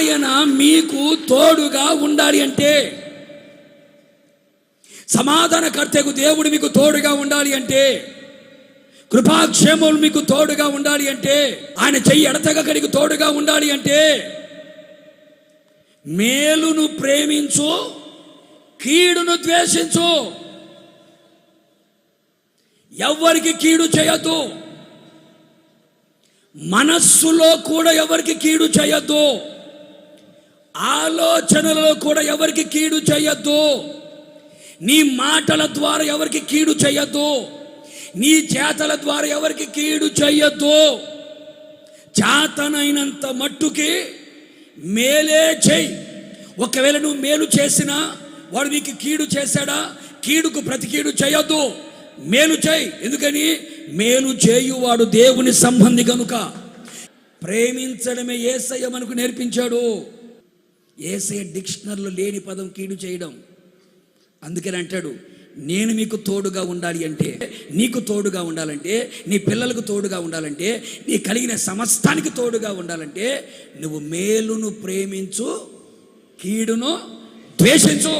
ఆయన మీకు తోడుగా ఉండాలి అంటే, సమాధానకర్తకు దేవుడు మీకు తోడుగా ఉండాలి అంటే, కృపాక్షేమములు మీకు తోడుగా ఉండాలి అంటే, ఆయన చెయ్యి ఎడతెగకడికి తోడుగా ఉండాలి అంటే, మేలును ప్రేమించు, కీడును ద్వేషించు. ఎవరికి కీడు చేయొద్దు, మనస్సులో కూడా ఎవరికి కీడు చేయొద్దు, ఆలోచనలలో కూడా ఎవరికి కీడు చేయొద్దు, నీ మాటల ద్వారా ఎవరికి కీడు చేయొద్దు, నీ చేతల ద్వారా ఎవరికి కీడు చేయొద్దు. చేతనైనంత మట్టుకి మేలే చెయ్యి. ఒకవేళ నువ్వు మేలు చేసినా వాడు నీకు కీడు చేశాడా, కీడుకు ప్రతి కీడు చేయొద్దు, మేలు చేయి. ఎందుకని? మేలు చేయువాడు దేవుని సంబంధి కనుక. ప్రేమించడమే యేసయ్య మనకు నేర్పించాడు. యేసయ్య డిక్షనరీలో లేని పదం కీడు చేయడం. అందుకని అంటాడు, నేను మీకు తోడుగా ఉండాలి అంటే, నీకు తోడుగా ఉండాలంటే, నీ పిల్లలకు తోడుగా ఉండాలంటే, నీ కలిగిన సమస్తానికి తోడుగా ఉండాలంటే నువ్వు మేలును ప్రేమించు, కీడును ద్వేషించు.